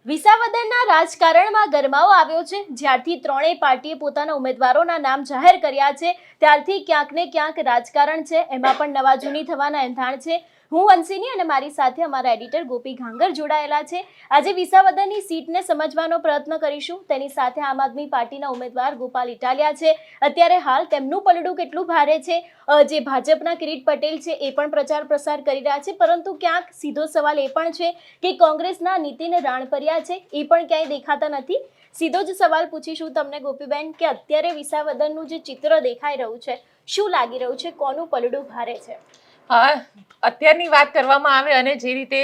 વિસાવદરના રાજકારણમાં ગરમાવો આવ્યો છે। જ્યારથી ત્રણેય પાર્ટીએ પોતાના ઉમેદવારોના નામ જાહેર કર્યા છે ત્યારથી ક્યાંક ને ક્યાંક રાજકારણ છે એમાં પણ નવા જૂની થવાના એંધાણ છે। હું વંશિની અને મારી સાથે અમારા એડિટર ગોપી ઘાંગર જોડાયેલા છે। આજે વિસાવદરની સીટને સમજવાનો પ્રયત્ન કરીશું। તેની સાથે આમ આદમી પાર્ટીના ઉમેદવાર ગોપાલ ઇટાલિયા છે। અત્યારે હાલ તેમનું પલડું કેટલું ભારે છે। જે ભાજપના કિરીટ પટેલ છે એ પણ પ્રચાર પ્રસાર કરી રહ્યા છે, પરંતુ ક્યાંક સીધો સવાલ એ પણ છે કે કોંગ્રેસના નીતિન રાણપરિયા છે એ પણ ક્યાંય દેખાતા નથી। સીધો જ સવાલ પૂછીશું તમને ગોપીબેન કે અત્યારે વિસાવદરનું જે ચિત્ર દેખાઈ રહ્યું છે, શું લાગી રહ્યું છે, કોનું પલડું ભારે છે? અત્યારની વાત કરવામાં આવે અને જે રીતે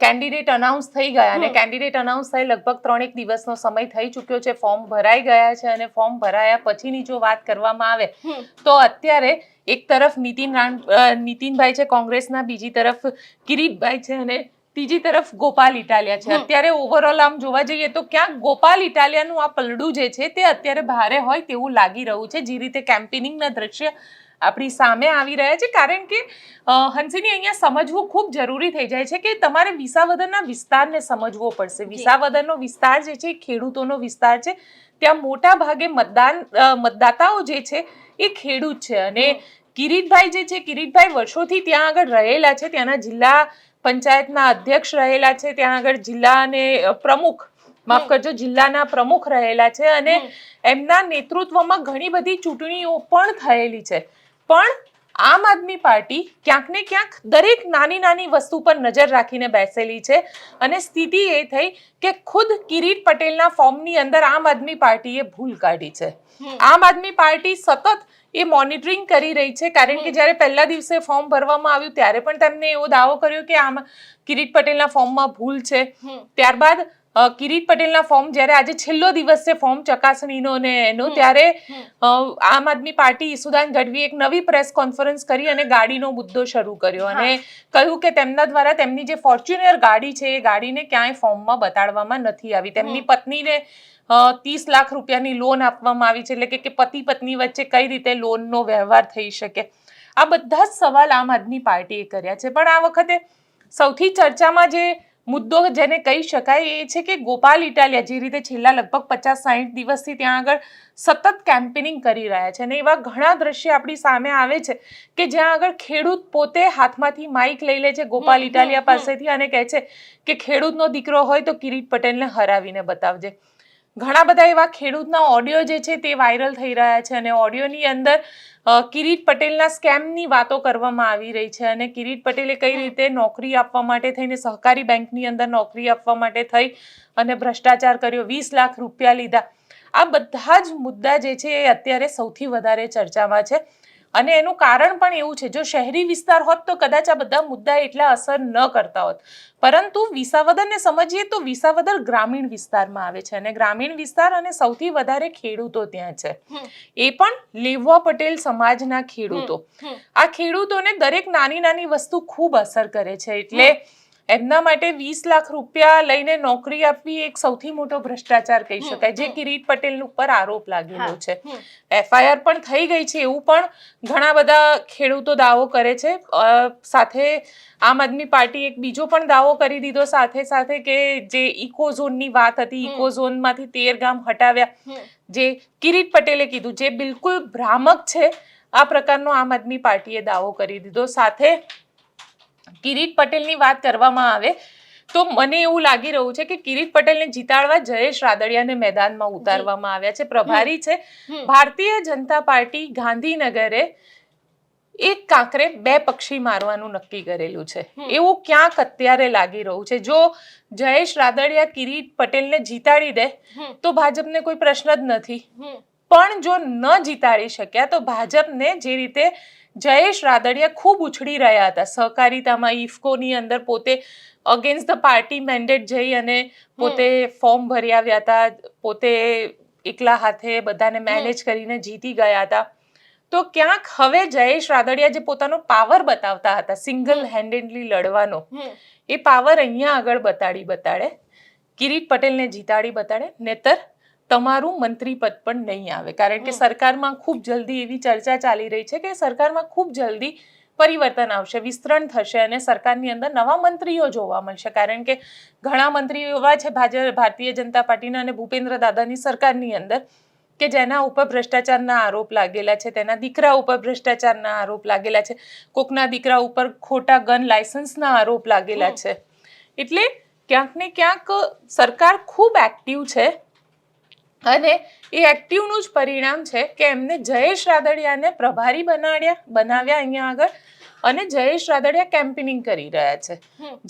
કેન્ડિડેટ અનાઉન્સ થઈ ગયા અને કેન્ડિડેટ અનાઉન્સ થઈ લગભગ 3 દિવસનો સમય થઈ ચૂક્યો છે, ફોર્મ ભરાઈ ગયા છે અને ફોર્મ ભરાયા પછીની જો વાત કરવામાં આવે તો અત્યારે એક તરફ નીતિનભાઈ છે કોંગ્રેસના, બીજી તરફ કિરીટભાઈ છે અને ત્રીજી તરફ ગોપાલ ઇટાલિયા છે। અત્યારે ઓવરઓલ આમ જોવા જઈએ તો ક્યાંક ગોપાલ ઇટાલિયાનું આ પલડું જે છે તે અત્યારે ભારે હોય તેવું લાગી રહ્યું છે, જે રીતે કેમ્પેનિંગના દ્રશ્ય આપણી સામે આવી રહ્યા છે। કારણ કે હંસિની અહીંયા સમજવું ખૂબ જરૂરી થઈ જાય છે કે તમારે વિસાવદરના વિસ્તારને સમજવો પડશે। વિસાવદરનો વિસ્તાર જે છે ખેડૂતોનો વિસ્તાર છે, ત્યાં મોટા ભાગે મતદાતાઓ જે છે એ ખેડૂત છે અને કિરીટભાઈ જે છે, કિરીટભાઈ વર્ષોથી ત્યાં આગળ રહેલા છે, ત્યાંના જિલ્લા પંચાયતના અધ્યક્ષ રહેલા છે, ત્યાં આગળ જિલ્લાના પ્રમુખ રહેલા છે અને એમના નેતૃત્વમાં ઘણી બધી ચૂંટણીઓ પણ થયેલી છે। પણ આમ આદમી પાર્ટી ક્યાંક ને ક્યાંક દરેક નાની નાની વસ્તુ પર નજર રાખીને બેસેલી છે અને સ્થિતિ એ થઈ કે ખુદ કિરીટ પટેલના ફોર્મની અંદર આમ આદમી પાર્ટીએ ભૂલ કાઢી છે। આમ આદમી પાર્ટી સતત એ મોનિટરિંગ કરી રહી છે, કારણ કે જ્યારે પહેલા દિવસે ફોર્મ ભરવામાં આવ્યું ત્યારે પણ તેમને એવો દાવો કર્યો કે આમ કિરીટ પટેલના ફોર્મમાં ભૂલ છે। ત્યારબાદ કિરીટ પટેલના ફોર્મ જ્યારે આજે છેલ્લો દિવસ છે ફોર્મ ચકાસણીનો ને એનો, ત્યારે આમ આદમી પાર્ટી ઈસુદાન ગઢવીએ એક નવી પ્રેસ કોન્ફરન્સ કરી અને ગાડીનો મુદ્દો શરૂ કર્યો અને કહ્યું કે તેમના દ્વારા તેમની જે ફોર્ચ્યુનર ગાડી છે એ ગાડીને ક્યાંય ફોર્મમાં બતાડવામાં નથી આવી। તેમની પત્નીને 30 લાખ રૂપિયાની લોન આપવામાં આવી છે, એટલે કે પતિ પત્ની વચ્ચે કઈ રીતે લોનનો વ્યવહાર થઈ શકે, આ બધા જ સવાલ આમ આદમી પાર્ટીએ કર્યા છે। પણ આ વખતે સૌથી ચર્ચામાં જે મુદ્દો જેને કહી શકાય એ છે કે ગોપાલ ઇટાલિયા જે રીતે છેલ્લા લગભગ 50-60 દિવસથી ત્યાં આગળ સતત કેમ્પેનિંગ કરી રહ્યા છે અને એવા ઘણા દ્રશ્ય આપણી સામે આવે છે કે જ્યાં આગળ ખેડૂત પોતે હાથમાંથી માઇક લઈ લે છે ગોપાલ ઇટાલિયા પાસેથી અને કહે છે કે ખેડૂતનો દીકરો હોય તો કિરીટ પટેલને હરાવીને બતાવજે। ઘણા બધા એવા ખેડૂતના ઓડિયો જે છે તે વાયરલ થઈ રહ્યા છે અને ઓડિયોની અંદર કિરીટ પટેલના સ્કેમની વાતો કરવામાં આવી રહી છે અને કિરીટ પટેલે કઈ રીતે નોકરી આપવા માટે થઈને સહકારી બેંકની અંદર નોકરી આપવા માટે થઈ અને ભ્રષ્ટાચાર કર્યો, 20 લાખ રૂપિયા લીધા। આ બધા જ મુદ્દા જે છે એ અત્યારે સૌથી વધારે ચર્ચામાં છે અને એનું કારણ પણ એવું છે, જો શહેરી વિસ્તાર હોત તો કદાચ આ બધા મુદ્દા એટલા અસર ન કરતા હોત, પરંતુ વિસાવદરને સમજીએ તો વિસાવદર ગ્રામીણ વિસ્તારમાં આવે છે અને ગ્રામીણ વિસ્તાર અને સૌથી વધારે ખેડૂતો ત્યાં છે, એ પણ લેવા પટેલ સમાજના ખેડૂતો। આ ખેડૂતોને દરેક નાની નાની વસ્તુ ખૂબ અસર કરે છે, એટલે એમના માટે 20 લાખ રૂપિયા લઈને નોકરી આપવી એક સૌથી મોટો ભ્રષ્ટાચાર કહી શકાય, જે કિરીટ પટેલ ઉપર આરોપ લાગેલો છે। FIR પણ થઈ ગઈ છે એવું પણ ઘણા બધા ખેડૂતો દાવો કરે છે। સાથે આમ આદમી પાર્ટી એક બીજો પણ દાવો કરી દીધો સાથે સાથે કે જે ઇકો ઝોનની વાત હતી, ઇકો ઝોનમાંથી 13 ગામ હટાવ્યા, જે કિરીટ પટેલે કીધું, જે બિલકુલ ભ્રામક છે। આ પ્રકારનો આમ આદમી પાર્ટીએ દાવો કરી દીધો। સાથે કિરીટ પટેલની વાત કરવામાં આવે તો મને એવું લાગી રહ્યું છે કે કિરીટ પટેલને જીતાડવા જયેશ રાદડિયાને મેદાનમાં ઉતારવામાં આવ્યા છે, પ્રભારી છે। ભારતીય જનતા પાર્ટી ગાંધીનગરે એક કાંકરે 2 પક્ષી મારવાનું નક્કી કરેલું છે એવું ક્યાંક અત્યારે લાગી રહ્યું છે। જો જયેશ રાદડિયા કિરીટ પટેલને જીતાડી દે તો ભાજપને કોઈ પ્રશ્ન જ નથી, પણ જો ન જીતાડી શક્યા તો ભાજપને, જે રીતે જયેશ રાદડિયા ખૂબ ઉછળી રહ્યા હતા સહકારિતામાં, ઇફકોની અંદર પોતે અગેન્સ્ટ ધ પાર્ટી મેન્ડેટ જઈ અને પોતે ફોર્મ ભરી આવ્યા હતા, પોતે એકલા હાથે બધાને મેનેજ કરીને જીતી ગયા હતા, તો ક્યાંક હવે જયેશ રાદડિયા જે પોતાનો પાવર બતાવતા હતા સિંગલ હેન્ડેડલી લડવાનો, એ પાવર અહીંયા આગળ બતાડે કિરીટ પટેલને જીતાડી બતાડે, નહીતર તમારું મંત્રી પદ પણ નહીં આવે। કારણ કે સરકારમાં ખૂબ જલ્દી એવી ચર્ચા ચાલી રહી છે કે સરકારમાં ખૂબ જલ્દી પરિવર્તન આવશે, વિસ્તરણ થશે અને સરકારની અંદર નવા મંત્રીઓ જોવા મળશે. કારણ કે ઘણા મંત્રીઓ એવા છે ભારતીય જનતા પાર્ટીના અને ભૂપેન્દ્ર દાદાની સરકારની અંદર કે જેના ઉપર ભ્રષ્ટાચારના આરોપ લાગેલા છે, તેના દીકરા ઉપર ભ્રષ્ટાચારના આરોપ લાગેલા છે, કોકના દીકરા ઉપર ખોટા ગન લાયસન્સના આરોપ લાગેલા છે. એટલે ક્યાંક ને ક્યાંક સરકાર ખૂબ એક્ટિવ છે અને એ એક્ટિવનું જ પરિણામ છે કે એમને જયેશ રાદડિયાને પ્રભારી બનાવ્યા અહીંયા આગળ અને જયેશ રાદડિયા કેમ્પેનિંગ કરી રહ્યા છે.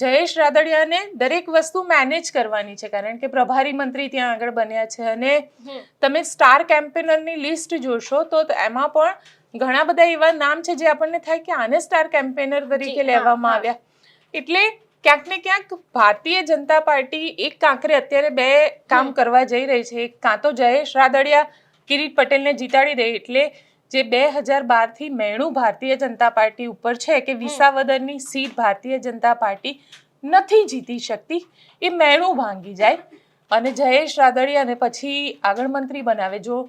જયેશ રાદડિયાને દરેક વસ્તુ મેનેજ કરવાની છે કારણ કે પ્રભારી મંત્રી ત્યાં આગળ બન્યા છે અને તમે સ્ટાર કેમ્પેનરની લિસ્ટ જોશો તો એમાં પણ ઘણા બધા એવા નામ છે જે આપણને થાય કે આને સ્ટાર કેમ્પેનર તરીકે લેવામાં આવ્યા. એટલે ક્યાંક ને ક્યાંક ભારતીય જનતા પાર્ટી એક કાંકરે અત્યારે બે કામ કરવા જઈ રહી છે. કાં તો જયેશ રાદડિયા કિરીટ પટેલને જીતાડી દે એટલે જે 2012 મેણું ભારતીય જનતા પાર્ટી ઉપર છે કે વિસાવદરની સીટ ભારતીય જનતા પાર્ટી નથી જીતી શકતી, એ મેણું ભાંગી જાય અને જયેશ રાદડિયાને પછી આગળ મંત્રી બનાવે. જો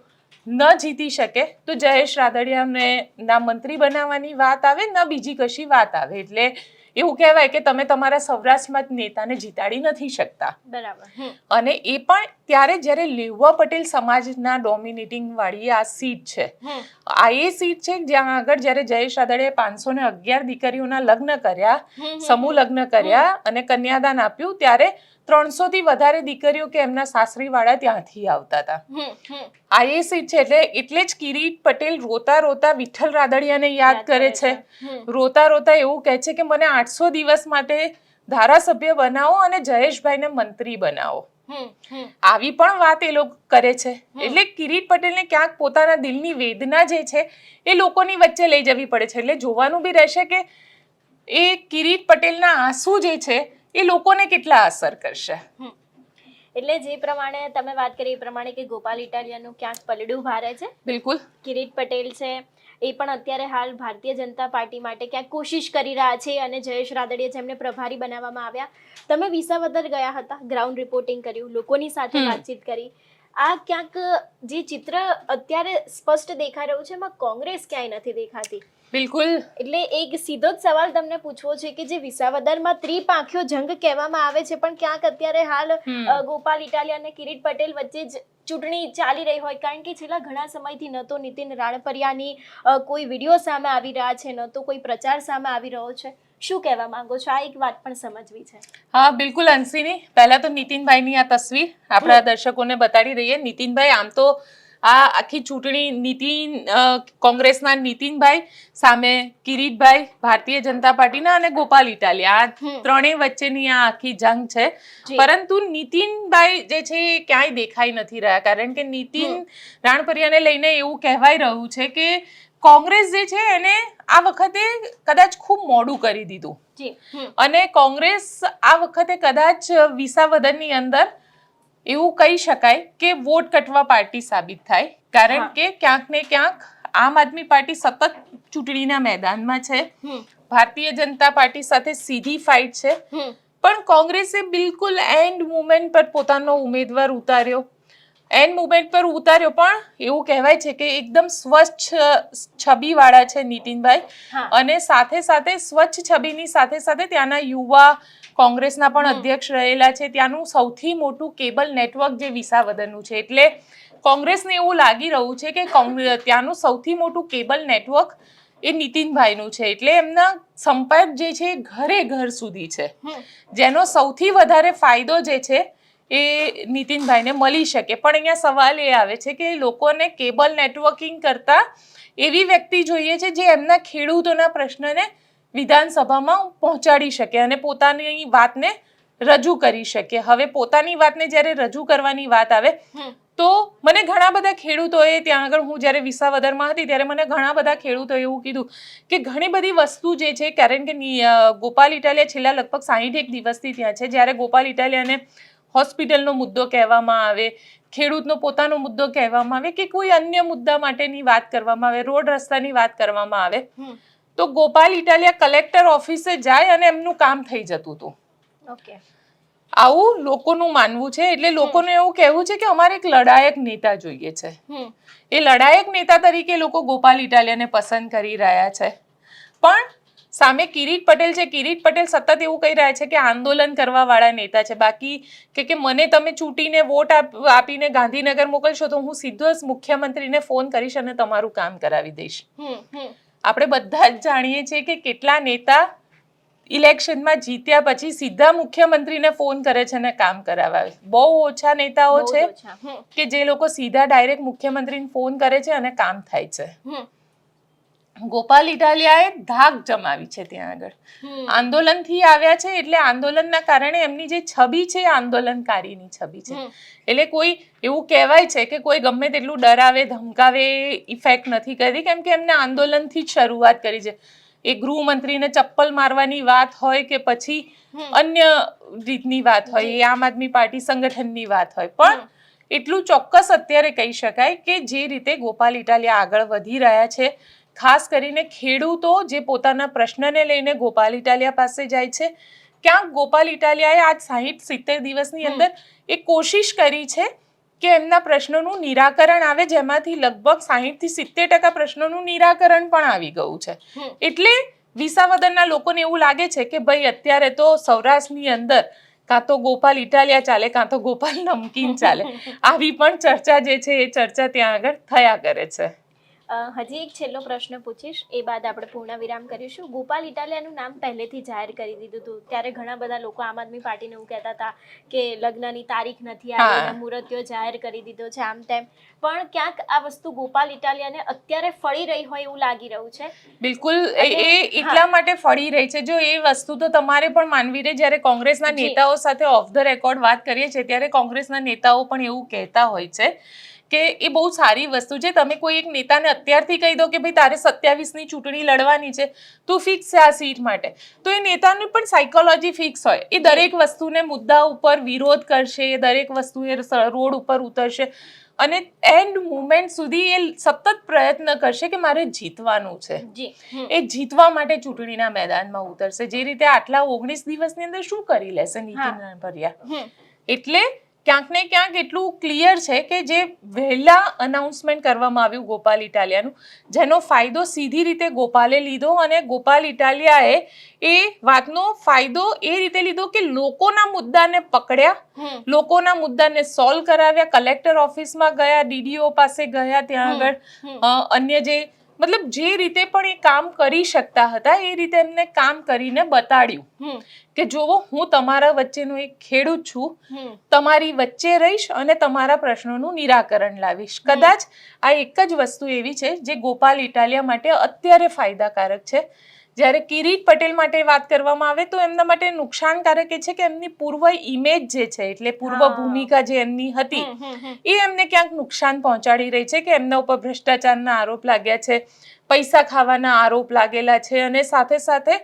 ન જીતી શકે તો જયેશ રાદડિયાને ના મંત્રી બનાવવાની વાત આવે ન બીજી કશી વાત આવે. એટલે એવું કહેવાય કે તમે તમારા સૌરાષ્ટ્રમાં નેતાને જીતાડી નથી શકતા. બરાબર. અને એ પણ ત્યારે જ્યારે લેઉવા પટેલ સમાજના ડોમિનેટિંગ વાળી આ સીટ છે. આ એ સીટ છે જ્યાં આગળ જ્યારે જયેશ રાદડિયાએ 511 દીકરીઓના લગ્ન કર્યા, સમૂહ લગ્ન કર્યા અને કન્યાદાન આપ્યું, ત્યારે 300 થી વધારે દીકરીઓ કે એમના સાસરી વાળા ત્યાંથી આવતા હતા. આ એ સીટ છે એટલે જ કિરીટ પટેલ રોતા રોતા વિઠ્ઠલ રાદડિયાને યાદ કરે છે. રોતા રોતા એવું કહે છે કે મને 800 દિવસ માટે ધારાસભ્ય બનાવો અને જયેશભાઈને મંત્રી બનાવો. આવી પણ વાત એ લોકો કરે છે. એટલે કિરીટ પટેલને ક્યાંક પોતાના દિલની વેદના જે છે એ લોકોની વચ્ચે લઈ જવી પડે છે. એટલે જોવાનું બી રહેશે કે એ કિરીટ પટેલના આંસુ જે છે એ લોકોને કેટલા અસર કરશે. એટલે જે પ્રમાણે તમે વાત કરી એ પ્રમાણે કે ગોપાલ ઇટાલિયાનું ક્યાંક પલડું ભારે છે. બિલકુલ. કિરીટ પટેલ છે એ પણ અત્યારે હાલ ભારતીય જનતા પાર્ટી માટે ક્યાંક કોશિશ કરી રહ્યા છે અને જયેશ રાદડિયા જેમને પ્રભારી બનાવવામાં આવ્યા. તમે વિસાવદર ગયા હતા, ગ્રાઉન્ડ રિપોર્ટિંગ કર્યું, લોકોની સાથે વાતચીત કરી. આ ક્યાંક જે ચિત્ર અત્યારે સ્પષ્ટ દેખાઈ રહ્યું છે એમાં કોંગ્રેસ ક્યાંય નથી દેખાતી. બિલકુલ. એટલે એક સીધો જ સવાલ તમને પૂછવો છે કે જે વિસાવદરમાં ત્રિપાંખિયો જંગ કહેવામાં આવે છે પણ ક્યાંક અત્યારે હાલ ગોપાલ ઇટાલિયા અને કિરીટ પટેલ વચ્ચે જ ચૂંટણી ચાલી રહી હોય, કારણ કે છેલ્લા ઘણા સમયથી ન તો નીતિન રાણપરિયાની કોઈ વિડીયો સામે આવી રહ્યા છે, ન તો કોઈ પ્રચાર સામે આવી રહ્યો છે. શું કહેવા માંગો છો? આ એક વાત પણ સમજવી છે. હા બિલકુલ અંશીની, પહેલા તો નીતિનભાઈની આ તસવીર આપણા દર્શકોને બતાડી દઈએ. નીતિનભાઈ આમ તો આ આખી ચૂંટણી કોંગ્રેસના નીતિનભાઈ સામે કિરીટભાઈ ભારતીય જનતા પાર્ટીના અને ગોપાલ ઇટાલિયા આ ત્રણેય વચ્ચેની આ આખી જંગ છે. પરંતુ નીતિનભાઈ જે છે એ ક્યાંય દેખાઈ નથી રહ્યા કારણ કે નીતિન રાણપરિયાને લઈને એવું કહેવાય રહ્યું છે કે કોંગ્રેસ જે છે એને આ વખતે કદાચ ખૂબ મોડું કરી દીધું અને કોંગ્રેસ આ વખતે કદાચ વિસાવદરની અંદર એવું કહી શકાય કે વોટ કટવા પાર્ટી સાબિત થાય. કારણ કે ક્યાંક ને ક્યાંક આમ આદમી પાર્ટી સતત ચૂંટણીના મેદાનમાં છે, ભારતીય જનતા પાર્ટી સાથે સીધી ફાઇટ છે, પણ કોંગ્રેસે બિલકુલ એન્ડ મુમેન્ટ પર પોતાનો ઉમેદવાર ઉતાર્યો. પણ એવું કહેવાય છે કે એકદમ સ્વચ્છ છબીવાળા છે નીતિનભાઈ અને સાથે સાથે સ્વચ્છ છબીની સાથે સાથે ત્યાંના યુવા કોંગ્રેસના પણ અધ્યક્ષ રહેલા છે. ત્યાંનું સૌથી મોટું કેબલ નેટવર્ક જે વિસાવદરનું છે એટલે કોંગ્રેસને એવું લાગી રહ્યું છે કે ત્યાંનું સૌથી મોટું કેબલ નેટવર્ક એ નીતિનભાઈનું છે. એટલે એમના સંપર્ક જે છે ઘરે ઘર સુધી છે, જેનો સૌથી વધારે ફાયદો જે છે એ નીતિનભાઈને મળી શકે. પણ અહીંયા સવાલ એ આવે છે કે લોકોને કેબલ નેટવર્કિંગ કરતા એવી વ્યક્તિ જોઈએ છે જે એમના ખેડૂતોના પ્રશ્નને વિધાનસભામાં પહોંચાડી શકે અને પોતાની વાતને રજૂ કરી શકે. હવે પોતાની વાતને જ્યારે રજૂ કરવાની વાત આવે તો મને ઘણા બધા ખેડૂતોએ ત્યાં આગળ હું જ્યારે વિસાવદરમાં હતી ત્યારે મને ઘણા બધા ખેડૂતોએ એવું કીધું કે ઘણી બધી વસ્તુ જે છે, કારણ કે ગોપાલ ઇટાલિયા છેલ્લા લગભગ 61 દિવસથી ત્યાં છે. જ્યારે ગોપાલ ઇટાલિયાને હોસ્પિટલનો મુદ્દો કહેવામાં આવે, ખેડૂતનો પોતાનો મુદ્દો કહેવામાં આવે કે કોઈ અન્ય મુદ્દા માટેની વાત કરવામાં આવે, રોડ રસ્તાની વાત કરવામાં આવે તો ગોપાલ ઇટાલિયા કલેક્ટર ઓફિસે જાય અને એમનું કામ થઈ જતું હતું. આવું લોકોનું માનવું છે. એટલે લોકોનું એવું કહેવું છે કે અમારે એક લડાયક નેતા જોઈએ છે. એ લડાયક નેતા તરીકે લોકો ગોપાલ ઇટાલિયાને પસંદ કરી રહ્યા છે. પણ સામે કિરીટ પટેલ છે. કિરીટ પટેલ સતત એવું કહી રહ્યા છે કે આંદોલન કરવા વાળા નેતા છે. બાકી કે મને તમે ચૂંટીને વોટ આપીને ગાંધીનગર મોકલશો તો હું સીધો જ મુખ્યમંત્રીને ફોન કરીશ અને તમારું કામ કરાવી દઈશ. આપણે બધા જ જાણીએ છીએ કે કેટલા નેતા ઇલેક્શનમાં જીત્યા પછી સીધા મુખ્યમંત્રીને ફોન કરે છે અને કામ કરાવે. બહુ ઓછા નેતાઓ છે કે જે લોકો સીધા ડાયરેક્ટ મુખ્યમંત્રીને ફોન કરે છે અને કામ થાય છે. ગોપાલ ઇટાલિયાએ ધાક જમાવી છે ત્યાં આગળ. આંદોલનથી આવ્યા છે એટલે આંદોલનના કારણે એમની જે છબી છે આંદોલનકારીની છબી છે. એટલે કોઈ એવું કહેવાય છે કે કોઈ ગમે તેટલું ડરાવે ધમકાવે ઇફેક્ટ નથી કરતી, કેમ કે એમને આંદોલનથી જ શરૂઆત કરી છે. એ ગૃહમંત્રીને ચપ્પલ મારવાની વાત હોય કે પછી અન્ય રીતની વાત હોય, એ આમ આદમી પાર્ટી સંગઠનની વાત હોય, પણ એટલું ચોક્કસ અત્યારે કહી શકાય કે જે રીતે ગોપાલ ઇટાલિયા આગળ વધી રહ્યા છે, ખાસ કરીને ખેડૂતો જે પોતાના પ્રશ્નને લઈને ગોપાલ ઇટાલિયા પાસે જાય છે, ક્યાંક ગોપાલ ઇટાલિયાએ આજ 60-70 દિવસની અંદર એ કોશિશ કરી છે કે એમના પ્રશ્નોનું નિરાકરણ આવે, જેમાંથી લગભગ 60-70% પ્રશ્નોનું નિરાકરણ પણ આવી ગયું છે. એટલે વિસાવદરના લોકોને એવું લાગે છે કે ભાઈ અત્યારે તો સૌરાષ્ટ્રની અંદર કાં તો ગોપાલ ઇટાલિયા ચાલે કાં તો ગોપાલ નમકીન ચાલે. આવી પણ ચર્ચા જે છે એ ચર્ચા ત્યાં આગળ થયા કરે છે. હજી એક છેલ્લો પ્રશ્ન પૂછીશ, એ બાદ આપણે પૂર્ણ વિરામ કરીશું. ગોપાલ ઇટાલિયાનું નામ પહેલેથી જાહેર કરી દીધું હતું, ત્યારે ઘણા બધા લોકો આમ આદમી પાર્ટીને એવું કહેતા હતા કે લગ્નની તારીખ નથી આવી, મુહૂર્તો જાહેર કરી દીધો છે, આમ તેમ. પણ ક્યાંક આ વસ્તુ ગોપાલ ઇટાલિયાને અત્યારે ફળી રહી હોય એવું લાગી રહ્યું છે. બિલકુલ એ એટલા માટે ફળી રહી છે. જો એ વસ્તુ તો તમારે પણ માનવી રહે. જ્યારે કોંગ્રેસના નેતાઓ સાથે ઓફ ધ રેકોર્ડ વાત કરીએ છીએ ત્યારે કોંગ્રેસના નેતાઓ પણ એવું કહેતા હોય છે કે એ બહુ સારી વસ્તુ છે. તમે કોઈ એક નેતાને અત્યારથી કહી દો કે ભાઈ તારે 27ની ચૂંટણી લડવાની છે, તું ફિક્સ છે આ સીટ માટે, તો એ નેતાની પણ સાયકોલોજી ફિક્સ હોય. એ દરેક વસ્તુને મુદ્દા ઉપર વિરોધ કરશે, દરેક વસ્તુ એ રોડ ઉપર ઉતરશે અને એન્ડ મુમેન્ટ સુધી એ સતત પ્રયત્ન કરશે કે મારે જીતવાનું છે. એ જીતવા માટે ચૂંટણીના મેદાનમાં ઉતરશે. જે રીતે આટલા 19 દિવસની અંદર શું કરી લેશે નીતિન રાણપરિયા. એટલે ક્યાંક ને ક્યાંક એટલું ક્લિયર છે કે જે વહેલા અનાઉન્સમેન્ટ કરવામાં આવ્યું ગોપાલ ઇટાલિયાનું, જેનો ફાયદો સીધી રીતે ગોપાલે લીધો અને ગોપાલ ઇટાલિયાએ એ વાતનો ફાયદો એ રીતે લીધો કે લોકોના મુદ્દાને પકડ્યા, લોકોના મુદ્દાને સોલ્વ કરાવ્યા. કલેક્ટર ઓફિસમાં ગયા, ડીડીઓ પાસે ગયા, ત્યાં આગળ અન્ય જે મતલબ જે રીતે પણ એ કામ કરી શકતા હતા એ રીતે એમને કામ કરીને બતાડ્યું કે જોવો હું તમારા વચ્ચેનો એક ખેડૂત છું, તમારી વચ્ચે રહીશ અને તમારા પ્રશ્નોનું નિરાકરણ લાવીશ. કદાચ આ એક જ વસ્તુ એવી છે જે ગોપાલ ઇટાલિયા માટે અત્યારે ફાયદાકારક છે. જ્યારે કિરીટ પટેલ માટે વાત કરવામાં આવે તો એમના માટે નુકસાનકારક એ છે કે એમની પૂર્વ ઇમેજ જે છે, એટલે પૂર્વ ભૂમિકા જે એમની હતી એ એમને ક્યાંક નુકસાન પહોંચાડી રહી છે કે એમના ઉપર ભ્રષ્ટાચારના આરોપ લાગ્યા છે, પૈસા ખાવાના આરોપ લાગેલા છે અને સાથે સાથે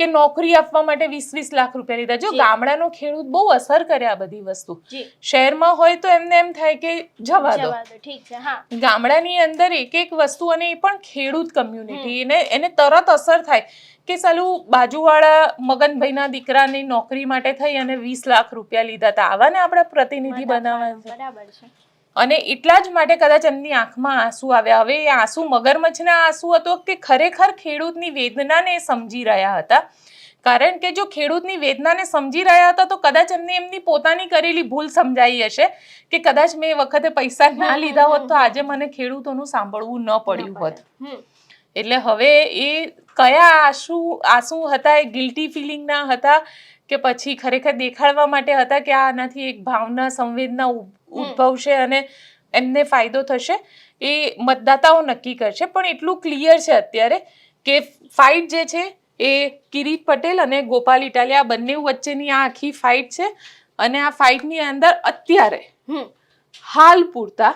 કે નોકરી આપવા માટે 20-20 લાખ રૂપિયા લીધા. જો ગામડાનો ખેડૂત બહુ અસર કરે આ બધી વસ્તુ. શહેરમાં હોય તો એમને એમ થાય કે જવા દો. ગામડાની અંદર એક વસ્તુ અને એ પણ ખેડૂત કમ્યુનિટી એને તરત અસર થાય કે સાલું બાજુવાળા મગનભાઈના દીકરાની નોકરી માટે થઈ અને 20 લાખ રૂપિયા લીધા હતા, આવાને આપણા પ્રતિનિધિ બનાવવા. બરાબર છે. અને એટલા જ માટે કદાચ એમની આંખમાં આંસુ આવ્યા. હવે એ આંસુ મગરમચ્છના આંસુ હતો કે ખરેખર ખેડૂતની વેદનાને સમજી રહ્યા હતા. કારણ કે જો ખેડૂતની વેદનાને સમજી રહ્યા હતા તો કદાચ એમને એમની પોતાની કરેલી ભૂલ સમજાઈ હશે કે કદાચ મેં એ વખતે પૈસા ના લીધા હોત તો આજે મને ખેડૂતોનું સાંભળવું ન પડ્યું હોત. એટલે હવે એ કયા આંસુ હતા, એ ગિલ્ટી ફિલિંગના હતા કે પછી ખરેખર દેખાડવા માટે હતા કે આનાથી એક ભાવના સંવેદના ઉદ્ભવશે અને એમને ફાયદો થશે, એ મતદાતાઓ નક્કી કરશે. પણ એટલું ક્લિયર છે અત્યારે કે ફાઇટ જે છે એ કિરીટ પટેલ અને ગોપાલ ઇટાલિયા બંને વચ્ચેની આ આખી ફાઇટ છે અને આ ફાઇટની અંદર અત્યારે હાલ પૂરતા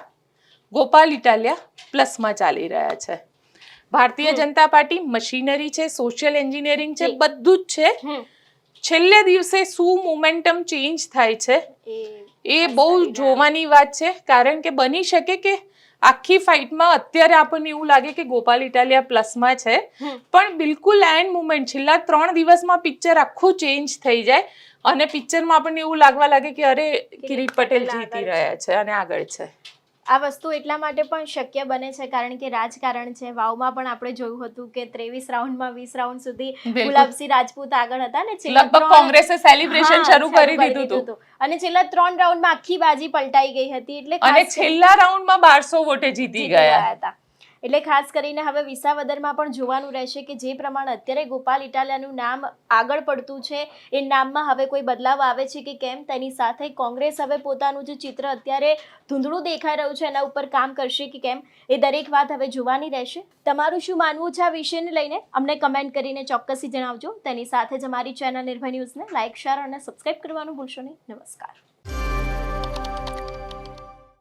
ગોપાલ ઇટાલિયા પ્લસમાં ચાલી રહ્યા છે. ભારતીય જનતા પાર્ટી મશીનરી છે, સોશિયલ એન્જિનિયરિંગ છે, બધું જ છે. છેલ્લે દિવસે શું મોમેન્ટમ ચેન્જ થાય છે એ બહુ જોવાની વાત છે. કારણ કે બની શકે કે આખી ફાઇટમાં અત્યારે આપણને એવું લાગે કે ગોપાલ ઇટાલિયા પ્લસમાં છે, પણ બિલકુલ એન્ડ મુમેન્ટ છેલ્લા 3 દિવસમાં પિક્ચર આખું ચેન્જ થઈ જાય અને પિક્ચરમાં આપણને એવું લાગવા લાગે કે અરે કિરીટ પટેલ જીતી રહ્યા છે અને આગળ છે. આ વસ્તુ એટલા માટે પણ શક્ય બને છે કારણ કે રાજકારણ છે. વાવમાં પણ આપણે જોયું હતું કે 23 રાઉન્ડમાં 20 રાઉન્ડ સુધી બિલકુલ. ગુલાબસિંહ રાજપૂત આગળ હતા ને છેલ્લા લગભગ ત્રણ- કોંગ્રેસે સેલિબ્રેશન હા, શરૂ કરી દીધું હતું હતું. અને છેલ્લા 3 રાઉન્ડમાં આખી બાજી પલટાઈ ગઈ હતી એટલે અને ખાસ છેલ્લા રાઉન્ડમાં 1200 વોટે જીતી જીતી ગયા ગયા હતા. એટલે ખાસ કરીને હવે વિસાવદરમાં પણ જોવાનું રહેશે કે જે પ્રમાણે અત્યારે ગોપાલ ઇટાલિયાનું નામ આગળ પડતું છે એ નામમાં હવે કોઈ બદલાવ આવે છે કે કેમ, તેની સાથે કોંગ્રેસ હવે પોતાનું જે ચિત્ર અત્યારે ધૂંધળું દેખાઈ રહ્યું છે એના ઉપર કામ કરશે કે કેમ, એ દરેક વાત હવે જોવાની રહેશે. તમારું શું માનવું છે આ વિષયને લઈને અમને કમેન્ટ કરીને ચોક્કસથી જણાવજો. તેની સાથે જ અમારી ચેનલ નિર્ભય ન્યૂઝને લાઇક, શેર અને સબસ્ક્રાઇબ કરવાનું ભૂલશો નહીં. નમસ્કાર.